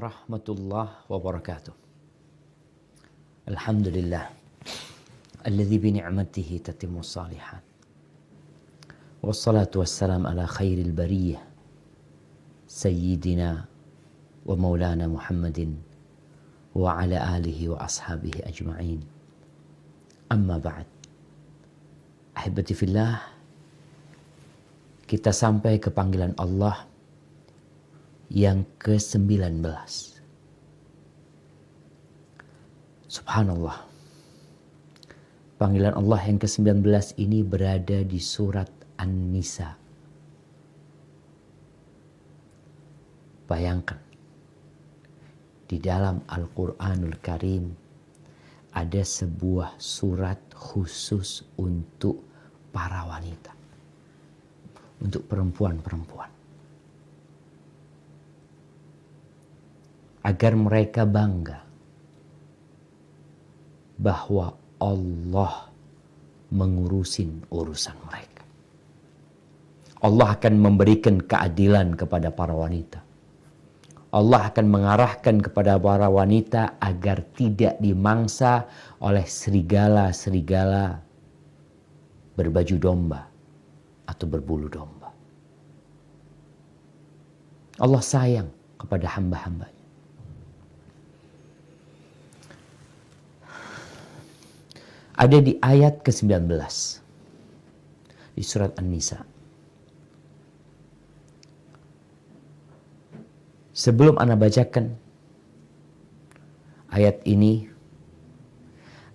warahmatullahi wabarakatuh. Alhamdulillah alladzi bi ni'matihi tatimmu shalihat. Wassalatu wassalam ala khairil bariyah sayyidina wa maulana Muhammadin wa ala alihi wa ashabihi ajma'in. Amma ba'd. Ahibati fillah, kita sampai ke panggilan Allah yang ke-19. Subhanallah. Panggilan Allah yang ke-19 ini berada di surat An-Nisa. Bayangkan, di dalam Al-Quranul Karim ada sebuah surat khusus untuk para wanita, untuk perempuan-perempuan, agar mereka bangga bahwa Allah mengurusin urusan mereka. Allah akan memberikan keadilan kepada para wanita. Allah akan mengarahkan kepada para wanita agar tidak dimangsa oleh serigala-serigala berbaju domba atau berbulu domba. Allah sayang kepada hamba-hambanya. Ada di ayat ke-19 di surat An-Nisa. Sebelum Ana bacakan ayat ini,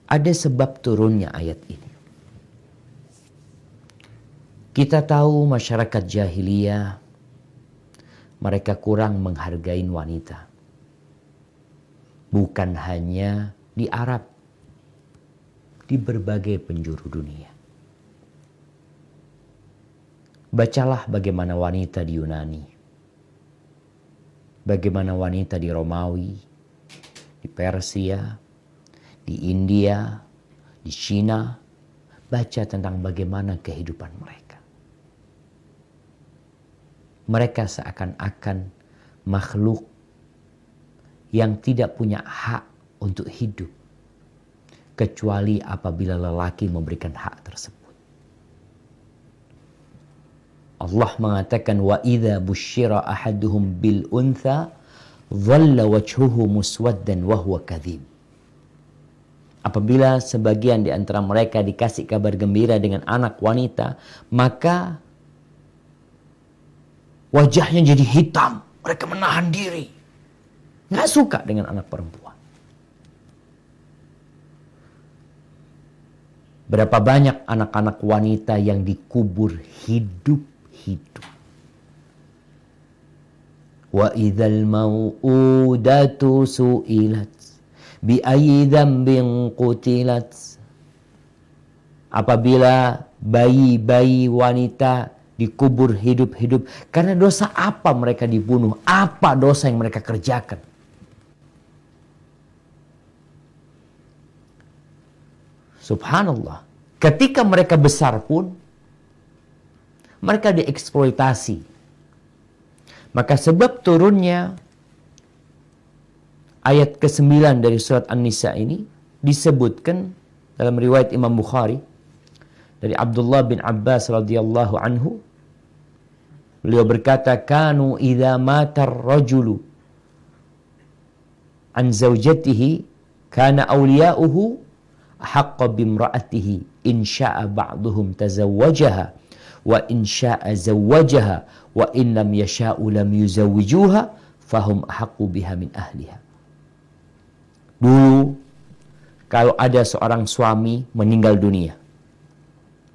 ada sebab turunnya ayat ini. Kita tahu masyarakat jahiliyah, mereka kurang menghargai wanita. Bukan hanya di Arab, di berbagai penjuru dunia. Bacalah bagaimana wanita di Yunani, bagaimana wanita di Romawi, di Persia, di India, di Cina. Baca tentang bagaimana kehidupan mereka. Mereka seakan-akan makhluk yang tidak punya hak untuk hidup, kecuali apabila lelaki memberikan hak tersebut. Allah mengatakan, wa idza busyira ahaduhum bil untha dhalla wajhuhu muswaddan wa huwa kadhib. Apabila sebagian di antara mereka dikasih kabar gembira dengan anak wanita, maka wajahnya jadi hitam. Mereka menahan diri, nggak suka dengan anak perempuan. Berapa banyak anak-anak wanita yang dikubur hidup-hidup. Wa idzal mau'udatu su'ilat bi ayyi dzambin qutilat. Apabila bayi-bayi wanita dikubur hidup-hidup, karena dosa apa mereka dibunuh? Apa dosa yang mereka kerjakan? Subhanallah. Ketika mereka besar pun, mereka dieksploitasi. Maka sebab turunnya ayat ke-9 dari surat An-Nisa ini disebutkan dalam riwayat Imam Bukhari dari Abdullah bin Abbas radhiyallahu anhu. Beliau berkata, kanu idza mata ar-rajulu an zawjatihi kana awliya'uhu haqqa bimra'atihi in sya'a ba'duhum tazawwajaha wa in sya'a zawwajaha wa in lam yasha'u lam yuzawwijuha fahum ahaqqu biha min ahliha. Dulu kalau ada seorang suami meninggal dunia,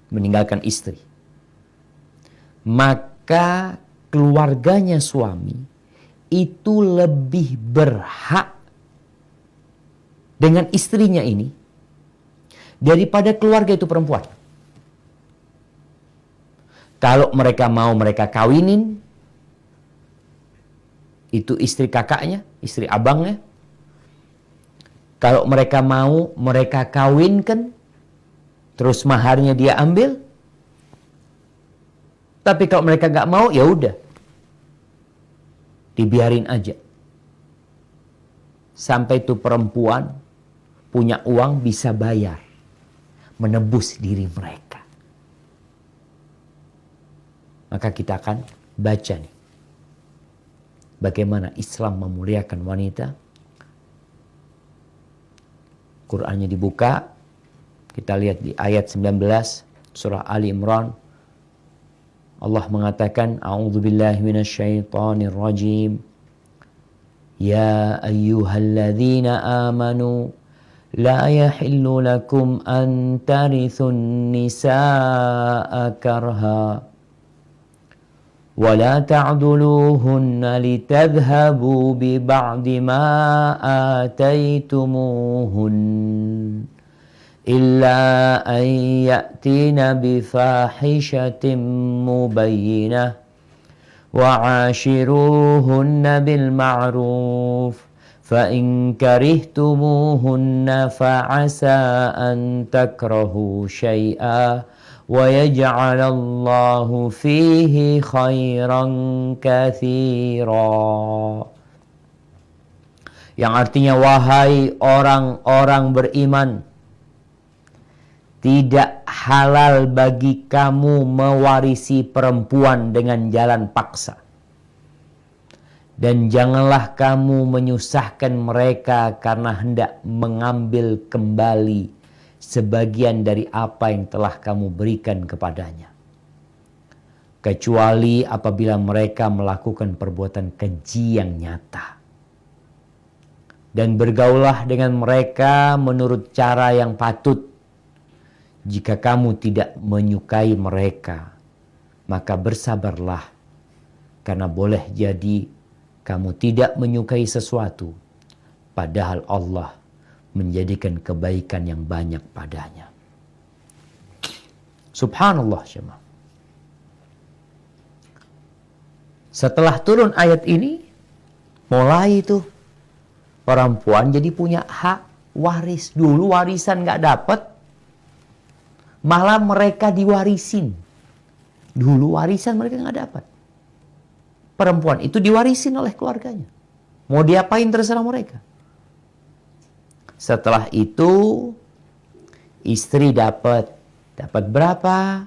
meninggalkan istri, maka keluarganya suami itu lebih berhak dengan istrinya ini daripada keluarga itu perempuan. Kalau mereka mau mereka kawinin, itu istri kakaknya, istri abangnya. Kalau mereka mau mereka kawinkan, terus maharnya dia ambil. Tapi kalau mereka nggak mau, ya udah, dibiarin aja. sampai itu perempuan punya uang bisa bayar, menebus diri mereka. Maka kita akan baca nih, bagaimana Islam memuliakan wanita. Qur'annya dibuka, kita lihat di ayat 19 surah Ali Imran. Allah mengatakan, A'udzubillahi minasyaitonir rajim. Ya ayyuhalladzina amanu la yahillu lakum an tarithun nisaa karha wa la ta'duluhunna litadhhabu bi ba'di ma ataitumuhun illa an ya'tina bi fahishatin mubayyinah وعاشروهن بالمعروف فإن كرهتموهن فعسى أن تكرهوا شيئا ويجعل الله فيه خيرا كثيرا. Yang artinya, wahai orang-orang beriman, tidak halal bagi kamu mewarisi perempuan dengan jalan paksa. Dan janganlah kamu menyusahkan mereka karena hendak mengambil kembali sebagian dari apa yang telah kamu berikan kepadanya. Kecuali apabila mereka melakukan perbuatan keji yang nyata. Dan bergaulah dengan mereka menurut cara yang patut. Jika kamu tidak menyukai mereka, maka bersabarlah, karena boleh jadi kamu tidak menyukai sesuatu, padahal Allah menjadikan kebaikan yang banyak padanya. Subhanallah, jemaah. Setelah turun ayat ini, mulai itu perempuan jadi punya hak waris. Dulu warisan nggak dapat, malah mereka diwarisin. Dulu warisan mereka nggak dapat. Perempuan itu diwarisin oleh keluarganya. Mau diapain terserah mereka. Setelah itu istri dapat berapa?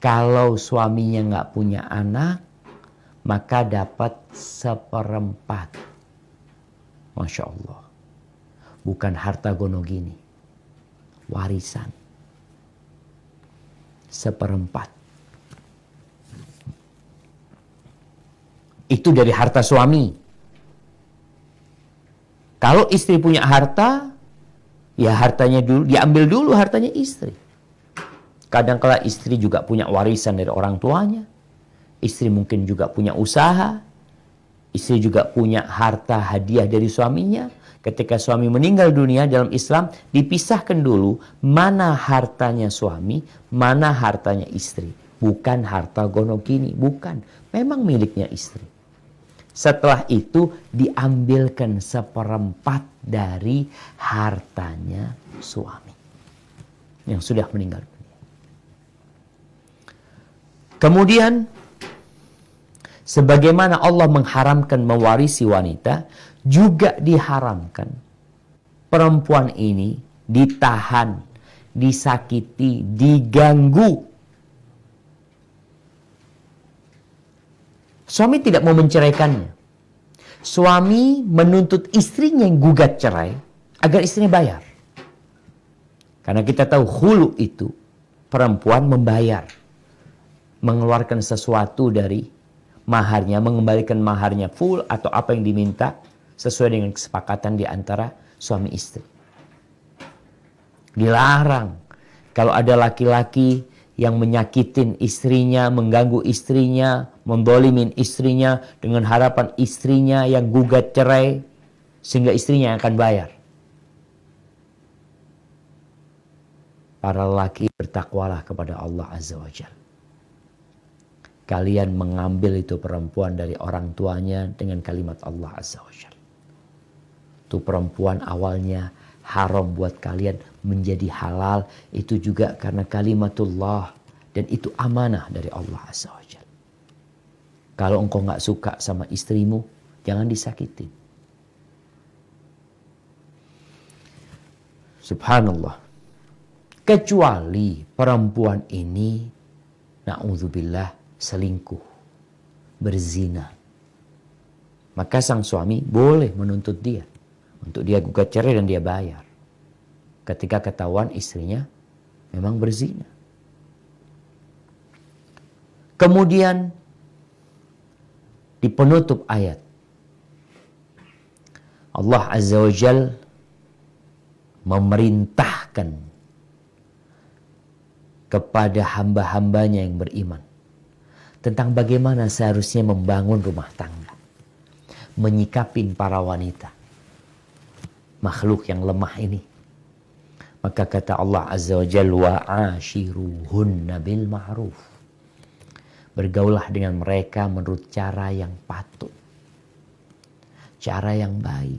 Kalau suaminya nggak punya anak, maka dapat 1/4. Masya Allah. Bukan harta gono gini. Warisan. 1/4. Itu dari harta suami. Kalau istri punya harta, ya hartanya dulu, diambil dulu hartanya istri. Kadang-kala istri juga punya warisan dari orang tuanya. Istri mungkin juga punya usaha. Istri juga punya harta hadiah dari suaminya. Ketika suami meninggal dunia dalam Islam, dipisahkan dulu mana hartanya suami, mana hartanya istri. Bukan harta gonogini, bukan. Memang miliknya istri. Setelah itu diambilkan 1/4 dari hartanya suami yang sudah meninggal dunia. Kemudian, sebagaimana Allah mengharamkan mewarisi wanita, juga diharamkan perempuan ini ditahan, disakiti, diganggu. Suami tidak mau menceraikannya. Suami menuntut istrinya yang gugat cerai agar istrinya bayar. Karena kita tahu khulu itu perempuan membayar, mengeluarkan sesuatu dari maharnya, mengembalikan maharnya full atau apa yang diminta sesuai dengan kesepakatan di antara suami istri. Dilarang kalau ada laki-laki yang menyakitin istrinya, mengganggu istrinya, mendolimin istrinya dengan harapan istrinya yang gugat cerai sehingga istrinya yang akan bayar. Para laki bertakwalah kepada Allah Azza wa Jalla. Kalian mengambil itu perempuan dari orang tuanya dengan kalimat Allah Azza wa Jalla. Itu perempuan awalnya haram buat kalian menjadi halal. Itu juga karena kalimatullah. Dan itu amanah dari Allah Azza wa Jalla. Kalau engkau gak suka sama istrimu, jangan disakitin. Subhanallah. Kecuali perempuan ini, na'udzubillah, selingkuh, berzina. Maka sang suami boleh menuntut dia untuk dia gugat cerai dan dia bayar. Ketika ketahuan istrinya memang berzina. Kemudian di penutup ayat, Allah Azza wa Jal memerintahkan kepada hamba-hambanya yang beriman tentang bagaimana seharusnya membangun rumah tangga, menyikapin para wanita, makhluk yang lemah ini. Maka kata Allah Azza wa Jalla, wa'ashiruhunna bil ma'ruf. Bergaulah dengan mereka menurut cara yang patut, cara yang baik.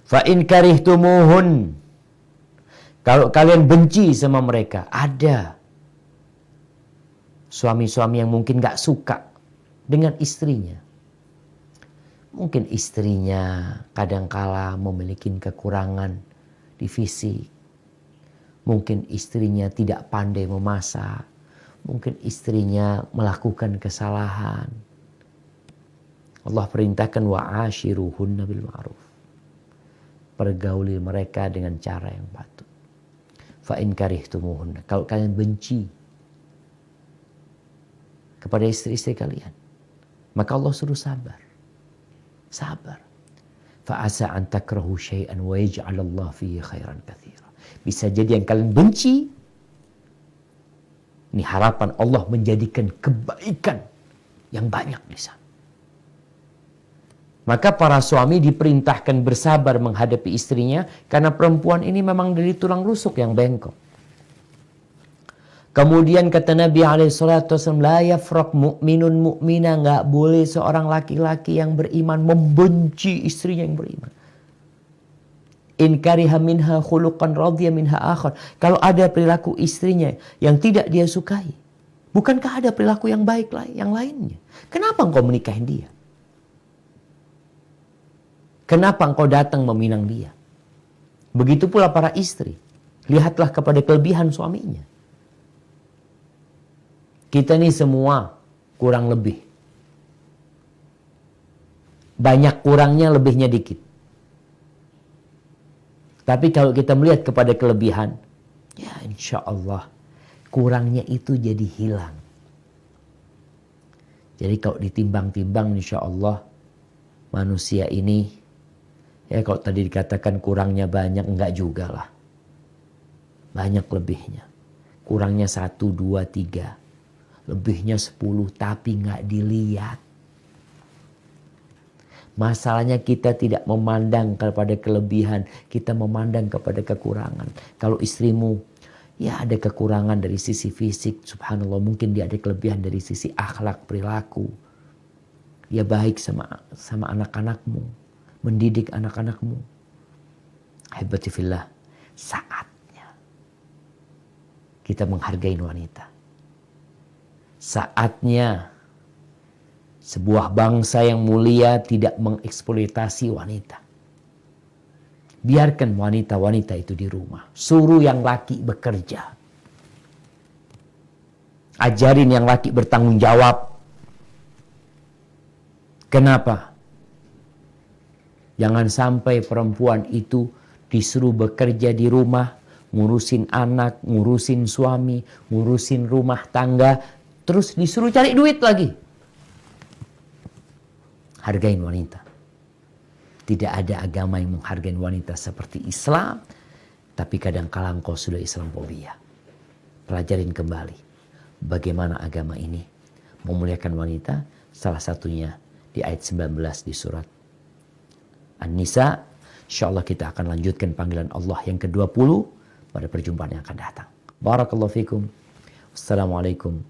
Fa in karihtumuhun, kalau kalian benci sama mereka, ada suami-suami yang mungkin gak suka dengan istrinya. Mungkin istrinya kadangkala memiliki kekurangan di fisik. Mungkin istrinya tidak pandai memasak. Mungkin istrinya melakukan kesalahan. Allah perintahkan wa'ashiruhunna bil ma'ruf. Pergauli mereka dengan cara yang patut. Fa in karihtumuhunna, kalau kalian benci kepada istri-istri kalian, maka Allah suruh sabar. Sabar. Fa'asa an takrahu syai'an wa yaj'alallahu fihi khairan katsira. Bisa jadi yang kalian benci, ini harapan Allah menjadikan kebaikan yang banyak di sana. Maka para suami diperintahkan bersabar menghadapi istrinya karena perempuan ini memang dari tulang rusuk yang bengkok. Kemudian kata Nabi SAW, la yafraq mu'minun mu'mina, nggak boleh seorang laki-laki yang beriman membenci istrinya yang beriman. In kariha minha khuluqan radhiya minha akhar. Kalau ada perilaku istrinya yang tidak dia sukai, bukankah ada perilaku yang baik yang lainnya? Kenapa engkau menikahin dia? Kenapa engkau datang meminang dia? Begitu pula para istri. Lihatlah kepada kelebihan suaminya. Kita nih semua kurang lebih. Banyak kurangnya, lebihnya dikit. Tapi kalau kita melihat kepada kelebihan, ya insya Allah kurangnya itu jadi hilang. Jadi kalau ditimbang-timbang insya Allah manusia ini, ya kalau tadi dikatakan kurangnya banyak, enggak juga lah. Banyak lebihnya. Kurangnya 1, 2, 3. Lebihnya 10 tapi enggak dilihat. Masalahnya kita tidak memandang kepada kelebihan. Kita memandang kepada kekurangan. Kalau istrimu ya ada kekurangan dari sisi fisik. Subhanallah, mungkin dia ada kelebihan dari sisi akhlak, perilaku. Dia baik sama anak-anakmu. Mendidik anak-anakmu. Ahibati fillah. Saatnya kita menghargai wanita. Saatnya sebuah bangsa yang mulia tidak mengeksploitasi wanita. Biarkan wanita-wanita itu di rumah. Suruh yang laki bekerja. Ajarin yang laki bertanggung jawab. Kenapa? Jangan sampai perempuan itu disuruh bekerja di rumah, ngurusin anak, ngurusin suami, ngurusin rumah tangga, terus disuruh cari duit lagi. Hargain wanita. Tidak ada agama yang menghargai wanita seperti Islam. Tapi kadang-kala engkau sudah Islamophobia. Pelajarin kembali bagaimana agama ini memuliakan wanita. Salah satunya di ayat 19 di surat An-Nisa. InsyaAllah kita akan lanjutkan panggilan Allah yang ke-20 pada perjumpaan yang akan datang. Barakallahu fikum. Wassalamualaikum